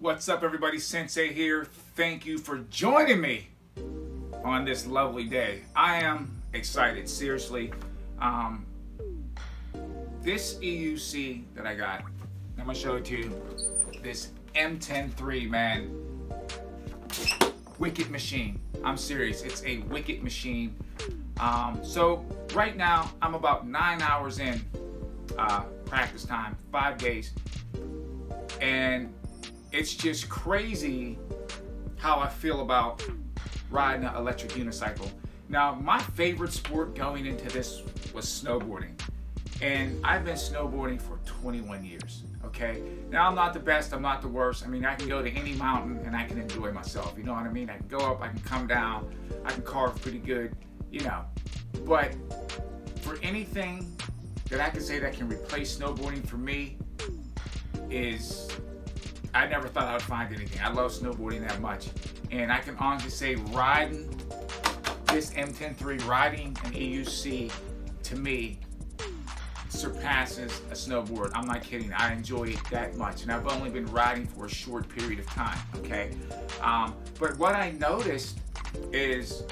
What's up, everybody? Sensei here. Thank you for joining me on this lovely day. I am excited, seriously. This EUC that I got, I'm gonna show it to you. This M10-3, man. Wicked machine. I'm serious. It's a wicked machine. So right now I'm about 9 hours in practice time, 5 days, and it's just crazy how I feel about riding an electric unicycle. Now, my favorite sport going into this was snowboarding, and I've been snowboarding for 21 years. Okay, now I'm not the best, I'm not the worst. I mean, I can go to any mountain and I can enjoy myself, you know what I mean? I can go up, I can come down, I can carve pretty good, you know. But for anything that I can say that can replace snowboarding for me is, I never thought I would find anything. I love snowboarding that much. And I can honestly say riding this M10-3, riding an EUC, to me, surpasses a snowboard. I'm not kidding. I enjoy it that much, and I've only been riding for a short period of time. Okay, but what I noticed is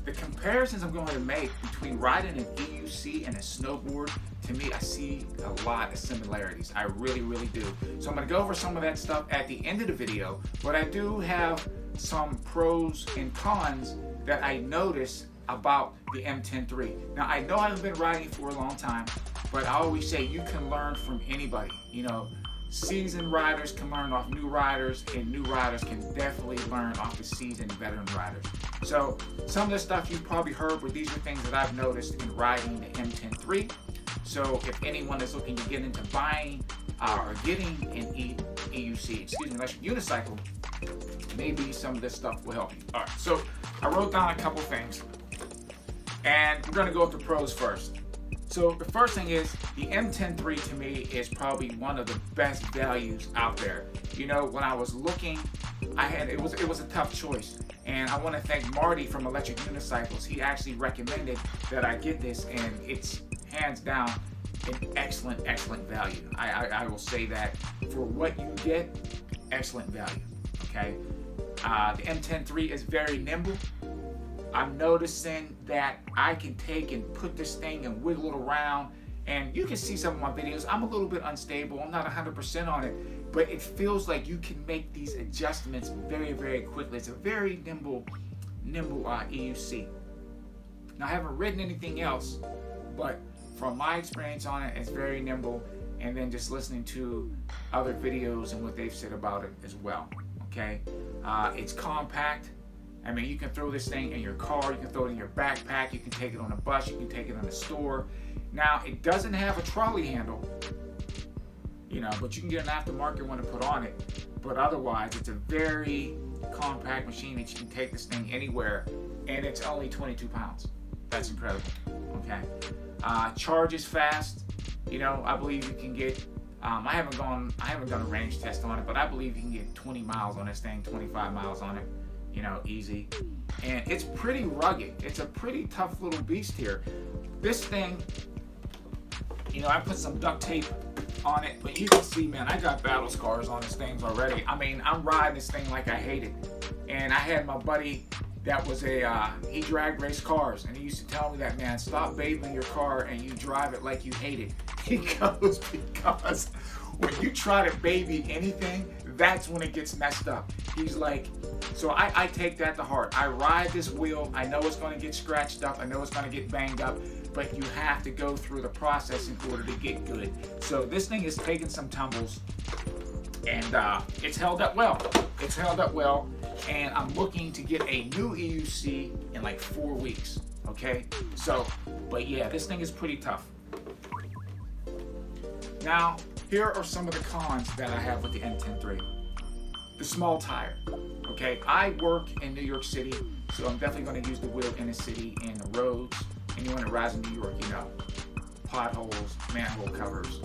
the comparisons I'm going to make between riding an EUC and a snowboard. To me, I see a lot of similarities. I really, really do. So I'm going to go over some of that stuff at the end of the video, but I do have some pros and cons that I noticed about the M10-3. Now, I know I've been riding for a long time, but I always say you can learn from anybody. You know, seasoned riders can learn off new riders, and new riders can definitely learn off the seasoned veteran riders. So some of the stuff you've probably heard, but these are things that I've noticed in riding the M10-3. So if anyone is looking to get into buying or getting an EUC, electric unicycle, maybe some of this stuff will help you. All right, so I wrote down a couple things, and we're gonna go with the pros first. So the first thing is the M10-3 to me is probably one of the best values out there. You know, when I was looking, it was a tough choice, and I want to thank Marty from Electric Unicycles. He actually recommended that I get this, and it's hands down an excellent value. I will say that for what you get, excellent value. Okay, the M10-3 is very nimble. I'm noticing that I can take and put this thing and wiggle it around, and you can see some of my videos. I'm a little bit unstable. I'm not 100% on it, but it feels like you can make these adjustments very quickly. It's a very nimble EUC. Now, I haven't ridden anything else, but from my experience on it, it's very nimble, and then just listening to other videos and what they've said about it as well. Okay, it's compact. I mean, you can throw this thing in your car, you can throw it in your backpack, you can take it on a bus, you can take it in the store. Now, it doesn't have a trolley handle, you know, but you can get an aftermarket one to put on it. But otherwise, it's a very compact machine that you can take this thing anywhere, and it's only 22 pounds. That's incredible, okay? Charges fast. You know, I believe you can get, I haven't done a range test on it, but I believe you can get 20 miles on this thing, 25 miles on it. You know, easy. And it's pretty rugged. It's a pretty tough little beast here. This thing, you know, I put some duct tape on it, but you can see, man, I got battle scars on this thing already. I mean, I'm riding this thing like I hate it. And I had my buddy that was he drag raced cars, and he used to tell me that, man, stop babying your car and you drive it like you hate it. He goes, because when you try to baby anything, that's when it gets messed up. He's like, so I take that to heart. I ride this wheel. I know it's going to get scratched up. I know it's going to get banged up, but you have to go through the process in order to get good. So this thing is taking some tumbles, and it's held up well. It's held up well, and I'm looking to get a new EUC in like 4 weeks. Okay, so, but yeah, this thing is pretty tough. Now, here are some of the cons that I have with the M10-3. The small tire. Okay, I work in New York City, so I'm definitely going to use the wheel in the city and the roads. Anyone that rides in New York, you know, potholes, manhole covers.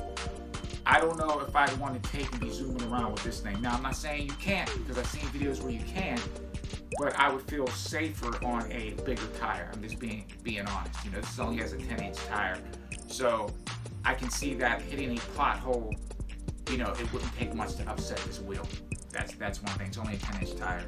I don't know if I'd want to take and be zooming around with this thing. Now, I'm not saying you can't, because I've seen videos where you can, but I would feel safer on a bigger tire. I'm just being honest. You know, this only has a 10-inch tire, so I can see that hitting a pothole, you know, it wouldn't take much to upset this wheel. That's one thing. It's only a 10-inch tire.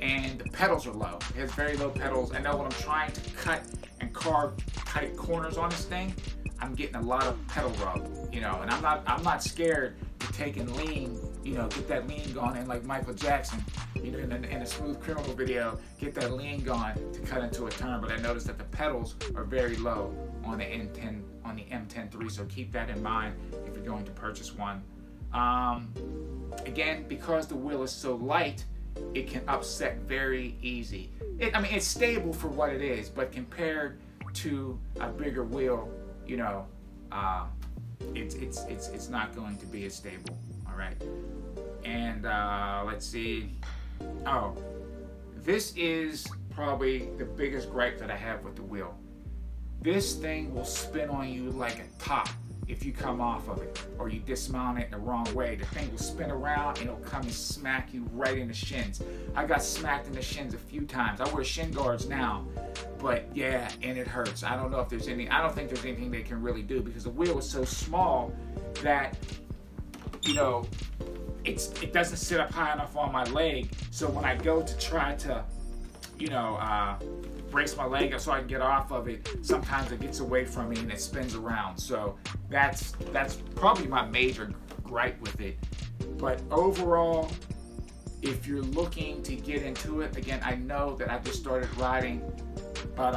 And the pedals are low. It has very low pedals. I know when I'm trying to cut and carve tight corners on this thing, I'm getting a lot of pedal rub, you know, and I'm not scared to take and lean, you know, get that lean going, and like Michael Jackson, you know, in a Smooth Criminal video, get that lean going to cut into a turn. But I noticed that the pedals are very low on the M10, on the M10 III, so keep that in mind if you're going to purchase one. Again, because the wheel is so light, it can upset very easy. I mean, it's stable for what it is, but compared to a bigger wheel, you know, it's not going to be as stable. All right, and let's see. Oh, this is probably the biggest gripe that I have with the wheel. This thing will spin on you like a top if you come off of it, or you dismount it in the wrong way. The thing will spin around and it'll come and smack you right in the shins. I got smacked in the shins a few times. I wear shin guards now, but yeah, and it hurts. I don't know if there's any, I don't think there's anything they can really do, because the wheel is so small that, you know, it doesn't sit up high enough on my leg. So when I go to try to, you know, brace my leg up so I can get off of it, sometimes it gets away from me and it spins around. So that's probably my major gripe with it. But overall, if you're looking to get into it, again, I know that I just started riding, but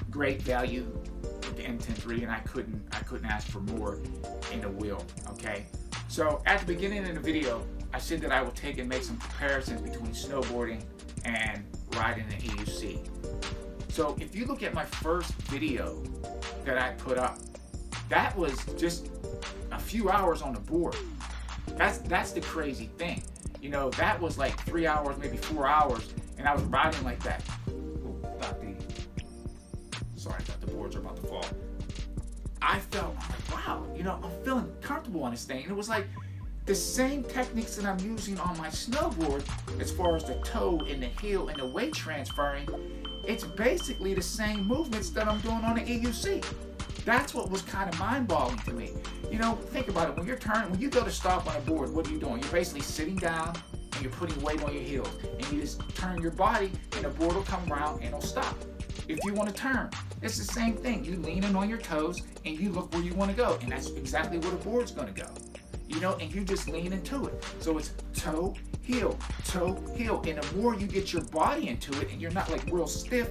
great value with the M10 III, and I couldn't ask for more in the wheel. Okay, so at the beginning of the video, I said that I would take and make some comparisons between snowboarding and riding an EUC. So if you look at my first video that I put up, that was just a few hours on the board. That's the crazy thing. You know, that was like 3 hours, maybe 4 hours, and I was riding like that. Sorry, I thought the boards are about to fall. I felt, wow, you know, I'm feeling comfortable on this thing. And it was like the same techniques that I'm using on my snowboard, as far as the toe and the heel and the weight transferring. It's basically the same movements that I'm doing on the EUC. That's what was kind of mind-boggling to me. You know, think about it. When you're turning, when you go to stop on a board, what are you doing? You're basically sitting down and you're putting weight on your heels, and you just turn your body, and the board will come around and it'll stop. If you want to turn, it's the same thing. You lean in on your toes and you look where you want to go, and that's exactly where the board's going to go. You know, and you just lean into it. So it's toe, heel, and the more you get your body into it and you're not like real stiff,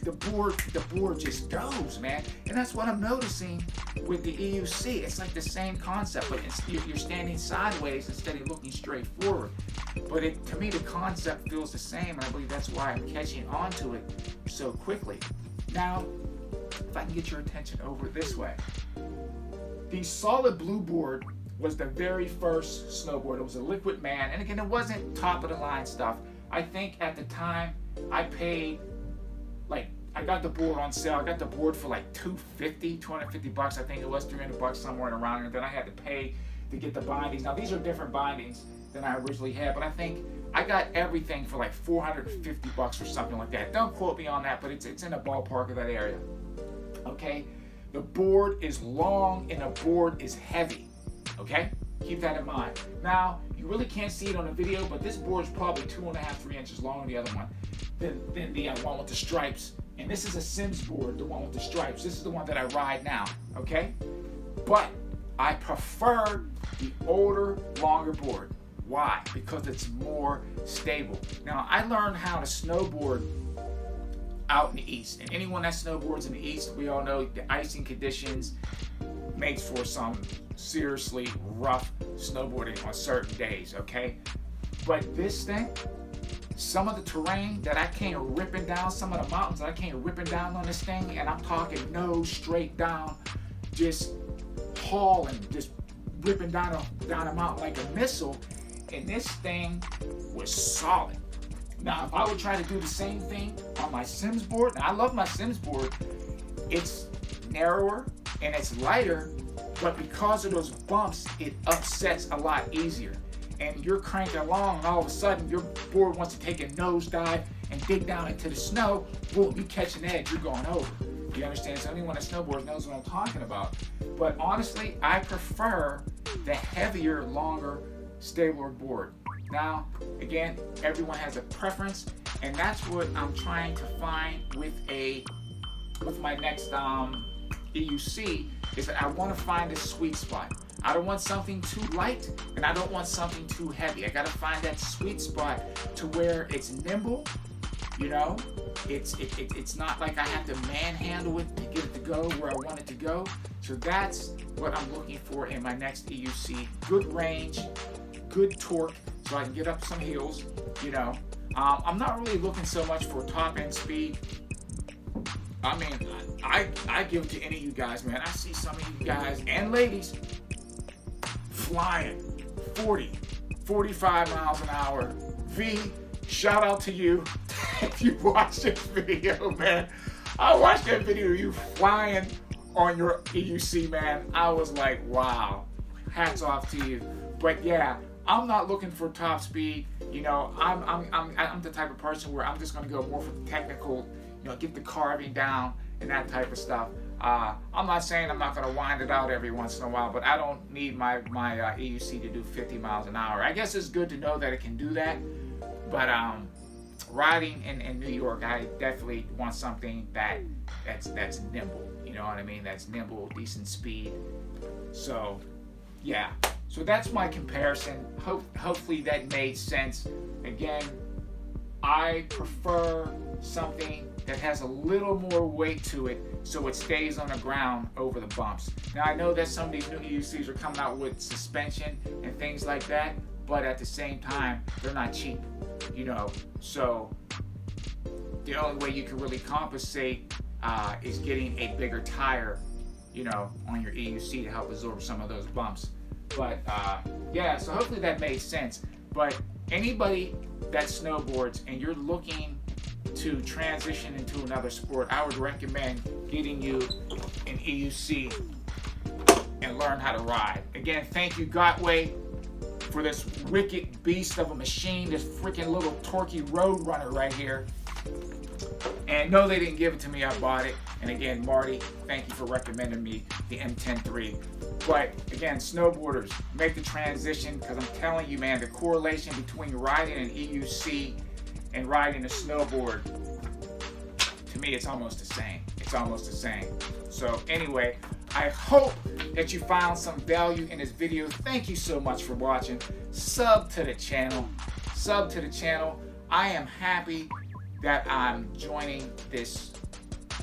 the board just goes, man. And that's what I'm noticing with the EUC. It's like the same concept, but you're standing sideways instead of looking straight forward. But to me, the concept feels the same, and I believe that's why I'm catching on to it so quickly. Now, if I can get your attention over this way. The solid blue board was the very first snowboard. It was a Liquid Man, and again, it wasn't top of the line stuff. I think at the time I paid, like, I got the board on sale. I got the board for like $250 bucks. I think it was $300 somewhere around there. Then I had to pay to get the bindings. Now these are different bindings than I originally had, but I think I got everything for like $450 or something like that. Don't quote me on that, but it's in the ballpark of that area. Okay. The board is long and the board is heavy, okay? Keep that in mind. Now, you really can't see it on the video, but this board is probably 2.5, 3 inches longer than the other one, than the one with the stripes. And this is a Sims board, the one with the stripes. This is the one that I ride now, okay? But I prefer the older, longer board. Why? Because it's more stable. Now, I learned how to snowboard out in the East, and anyone that snowboards in the East, we all know the icing conditions makes for some seriously rough snowboarding on certain days, okay? But this thing, some of the terrain that I came ripping down, some of the mountains that I came ripping down on this thing, and I'm talking nose straight down, just hauling, just ripping down a mountain like a missile, and this thing was solid. Now, if I would try to do the same thing on my Sims board, now I love my Sims board, it's narrower and it's lighter, but because of those bumps, it upsets a lot easier. And you're cranking along, and all of a sudden, your board wants to take a nosedive and dig down into the snow. Boom, you catch an edge, you're going over. You understand? So anyone that snowboards knows what I'm talking about. But honestly, I prefer the heavier, longer stable board. Now, again, everyone has a preference, and that's what I'm trying to find with my next EUC, is that I want to find a sweet spot. I don't want something too light, and I don't want something too heavy. I got to find that sweet spot to where it's nimble, you know. It's not like I have to manhandle it to get it to go where I want it to go. So that's what I'm looking for in my next EUC. Good range, good torque, so I can get up some hills, you know. I'm not really looking so much for top end speed. I mean, I give it to any of you guys, man. I see some of you guys and ladies flying 40, 45 miles an hour. V, shout out to you if you watched this video, man. I watched that video of you flying on your EUC, man. I was like, wow, hats off to you. But yeah, I'm not looking for top speed. You know, I'm the type of person where I'm just going to go more for the technical, you know, get the carving down and that type of stuff. I'm not saying I'm not going to wind it out every once in a while, but I don't need my EUC to do 50 miles an hour. I guess it's good to know that it can do that, but riding in New York, I definitely want something that's nimble. You know what I mean? That's nimble, decent speed. So, yeah. So that's my comparison. Hopefully that made sense. Again, I prefer something that has a little more weight to it so it stays on the ground over the bumps. Now I know that some of these new EUCs are coming out with suspension and things like that, but at the same time, they're not cheap, you know. So the only way you can really compensate is getting a bigger tire, you know, on your EUC to help absorb some of those bumps. But yeah, so hopefully that made sense. But anybody that snowboards and you're looking to transition into another sport, I would recommend getting you an EUC and learn how to ride. Again, thank you, Gotway, for this wicked beast of a machine, this freaking little torquey road runner right here. And no, they didn't give it to me, I bought it. And again, Marty, thank you for recommending me the M10 III. But again, snowboarders, make the transition, because I'm telling you, man, the correlation between riding an EUC and riding a snowboard, to me, it's almost the same. It's almost the same. So anyway, I hope that you found some value in this video. Thank you so much for watching. Sub to the channel. Sub to the channel. I am happy that I'm joining this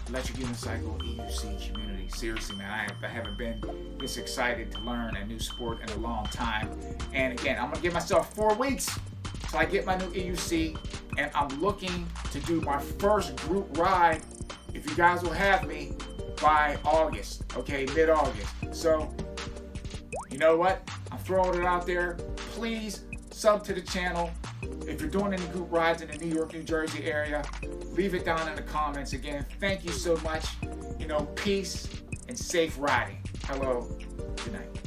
electric unicycle EUC community. Seriously, man, I haven't been this excited to learn a new sport in a long time. And again, I'm gonna give myself 4 weeks till I get my new EUC, and I'm looking to do my first group ride, if you guys will have me, by August, okay, mid-August. So, you know what? I'm throwing it out there. Please sub to the channel. If you're doing any group rides in the New York, New Jersey area, leave it down in the comments. Again, thank you so much. You know, peace and safe riding. Hello, good night.